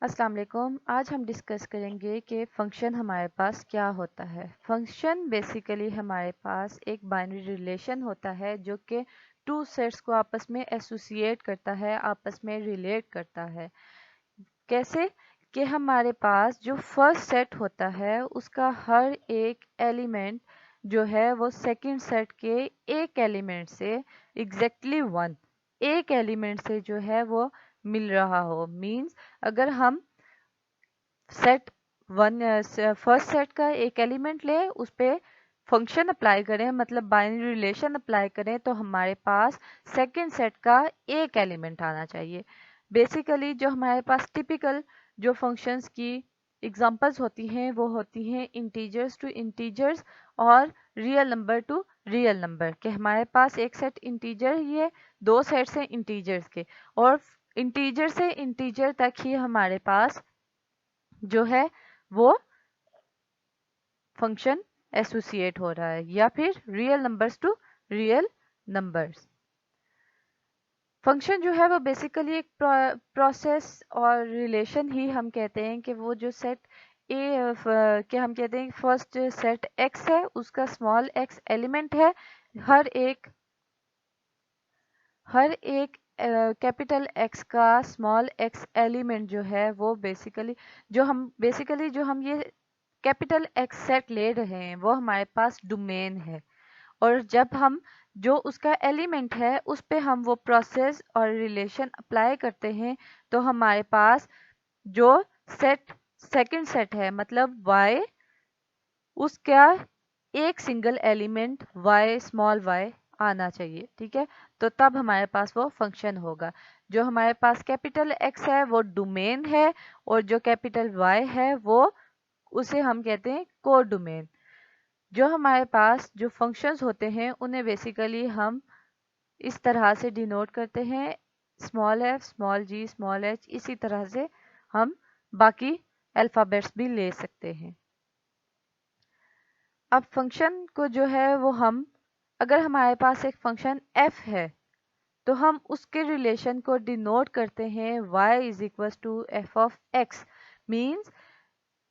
अस्सलाम वालेकुम। आज हम डिस्कस करेंगे कि फ़ंक्शन हमारे पास क्या होता है। फ़ंक्शन बेसिकली हमारे पास एक बाइनरी रिलेशन होता है जो कि टू सेट्स को आपस में एसोसिएट करता है, आपस में रिलेट करता है। कैसे कि हमारे पास जो फर्स्ट सेट होता है उसका हर एक एलिमेंट जो है वो सेकंड सेट के एक एलिमेंट से एग्जैक्टली वन एक एलिमेंट से जो है वो मिल रहा हो। मींस अगर हम सेट वन फर्स्ट सेट का एक एलिमेंट ले उस पे फंक्शन अप्लाई करें, मतलब बाइनरी रिलेशन अप्लाई करें, तो हमारे पास सेकंड सेट का एक एलिमेंट आना चाहिए। बेसिकली जो हमारे पास टिपिकल जो फंक्शंस की एग्जांपल्स होती हैं वो होती हैं इंटीजर्स टू इंटीजर्स और real number two real number. के हमारे पास एक सेट इंटीजर ही है, दो सेट्स हैं इंटीजर्स के, और इंटीजर से इंटीजर तक ही हमारे पास जो है वो फंक्शन एसोसिएट हो रहा है, या फिर real numbers to real numbers. Function जो है वो बेसिकली एक प्रोसेस और रिलेशन ही हम कहते हैं कि वो जो सेट ए के हम कहते हैं फर्स्ट सेट एक्स है उसका स्मॉल एक्स एलिमेंट है, हर एक कैपिटल एक्स का स्मॉल एक्स एलिमेंट जो है वो बेसिकली जो हम ये कैपिटल एक्स सेट ले रहे हैं वो हमारे पास डोमेन है। और जब हम जो उसका एलिमेंट है उस पे हम वो प्रोसेस और रिलेशन अप्लाई करते हैं तो हमारे पास जो सेट सेकंड सेट है मतलब y, उसका एक single element y small y आना चाहिए। ठीक है, तो तब हमारे पास वो फंक्शन होगा। जो हमारे पास कैपिटल x है वो डोमेन है, और जो कैपिटल y है वो उसे हम कहते हैं कोडोमेन। जो हमारे पास जो फंक्शंस होते हैं उन्हें बेसिकली हम इस तरह से डिनोट करते हैं, स्मॉल एफ स्मॉल जी स्मॉल एच। इसी तरह से हम बाकी अल्फ़ाबेट्स भी ले सकते हैं। अब फंक्शन को जो है वो हम, अगर हमारे पास एक फंक्शन f है तो हम उसके रिलेशन को डिनोट करते हैं y is equal to F of X. Means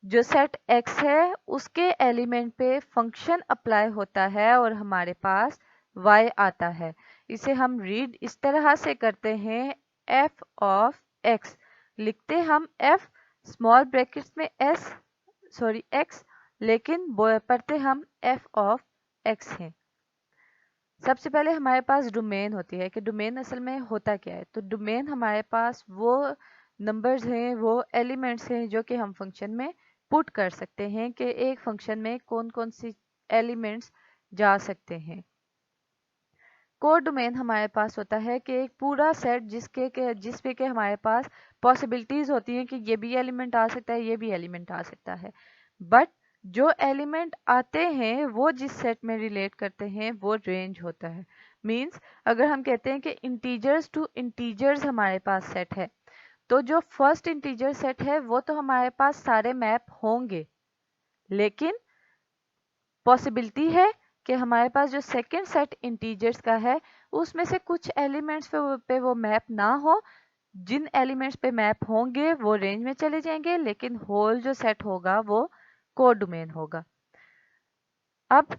जो सेट x है उसके एलिमेंट पे फंक्शन अप्लाई होता है और हमारे पास y आता है। इसे हम रीड इस तरह से करते हैं, f ऑफ x लिखते हम f स्मॉल ब्रैकेट्स में x, लेकिन पढ़ते हम f ऑफ x हैं। सबसे पहले हमारे पास डोमेन होती है कि डोमेन असल में होता क्या है। तो डोमेन हमारे पास वो नंबर्स हैं, वो एलिमेंट्स हैं जो कि हम फंक्शन में पुट कर सकते हैं कि एक फंक्शन में कौन कौन सी एलिमेंट्स जा सकते हैं। कोड डोमेन हमारे पास होता है कि एक पूरा सेट जिसपे के हमारे पास पॉसिबिलिटीज होती हैं कि ये भी एलिमेंट आ सकता है, ये भी एलिमेंट आ सकता है, बट जो एलिमेंट आते हैं वो जिस सेट में रिलेट करते हैं वो रेंज होता है। मींस अगर हम कहते हैं कि इंटीजर्स टू इंटीजर्स हमारे पास सेट है, तो जो फर्स्ट इंटीजर सेट है वो तो हमारे पास सारे मैप होंगे, लेकिन पॉसिबिलिटी है कि हमारे पास जो सेकंड सेट इंटीजर्स का है उसमें से कुछ एलिमेंट्स पे वो मैप ना हो। जिन एलिमेंट्स पे मैप होंगे वो रेंज में चले जाएंगे, लेकिन होल जो सेट होगा वो कोडोमेन होगा। अब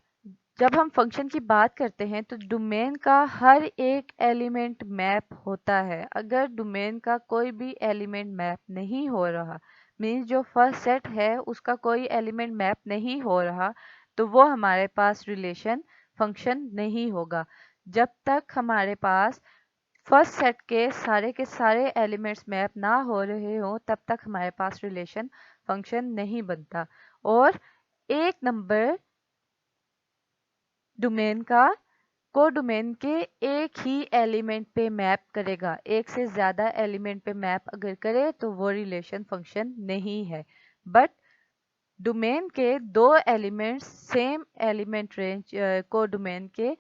जब हम फंक्शन की बात करते हैं तो डोमेन का हर एक एलिमेंट मैप होता है। अगर डोमेन का कोई भी एलिमेंट मैप नहीं हो रहा, मीन्स जो फर्स्ट सेट है उसका कोई एलिमेंट मैप नहीं हो रहा, तो वो हमारे पास रिलेशन फंक्शन नहीं होगा। जब तक हमारे पास फर्स्ट सेट के सारे एलिमेंट्स मैप ना हो रहे हो तब तक हमारे पास रिलेशन फंक्शन नहीं बनता। और एक नंबर डोमेन का कोडोमेन के एक ही एलिमेंट पे मैप करेगा। एक से ज्यादा एलिमेंट पे मैप अगर करे तो वो रिलेशन फंक्शन नहीं है। बट डोमेन के दो elements same element range codomain के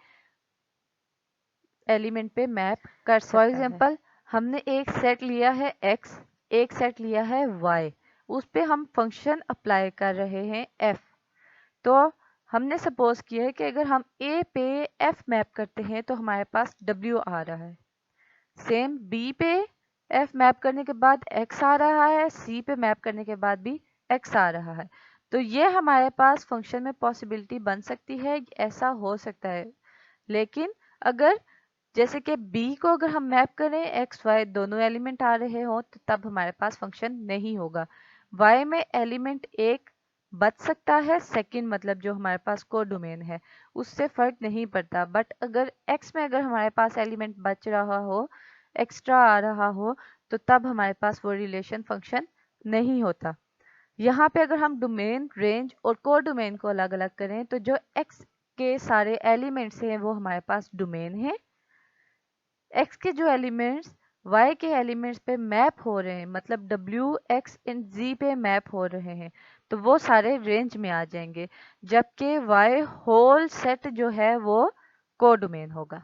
एलिमेंट पे मैप कर सकता है। फॉर एग्जांपल हमने एक सेट लिया है x, एक सेट लिया है y, उस पे हम फंक्शन अप्लाई कर रहे हैं f। तो हमने सपोज किया है कि अगर हम a पे f मैप करते हैं तो हमारे पास w आ रहा है, सेम b पे एफ मैप करने के बाद एक्स आ रहा है, सी पे मैप करने के बाद भी एक्स आ रहा है। तो ये हमारे पास फंक्शन में पॉसिबिलिटी बन सकती है, ऐसा हो सकता है। लेकिन अगर जैसे कि बी को अगर हम मैप करें एक्स वाई दोनों एलिमेंट आ रहे हो तो तब हमारे पास फंक्शन नहीं होगा। वाई में एलिमेंट एक बच सकता है, सेकंड मतलब जो हमारे पास को डोमेन है उससे फर्क नहीं पड़ता। बट अगर एक्स में अगर हमारे पास एलिमेंट बच रहा हो, एक्स्ट्रा आ रहा हो, तो तब हमारे पास वो रिलेशन फंक्शन नहीं होता। यहाँ पे अगर हम डोमेन, रेंज और को डोमेन को अलग अलग करें तो जो एक्स के सारे एलिमेंट्स हैं वो हमारे पास डोमेन है। एक्स के जो एलिमेंट्स वाई के एलिमेंट्स पे मैप हो रहे हैं, मतलब डब्ल्यू एक्स इन जी पे मैप हो रहे हैं, तो वो सारे रेंज में आ जाएंगे, जबकि वाई होल सेट जो है वो को डोमेन होगा।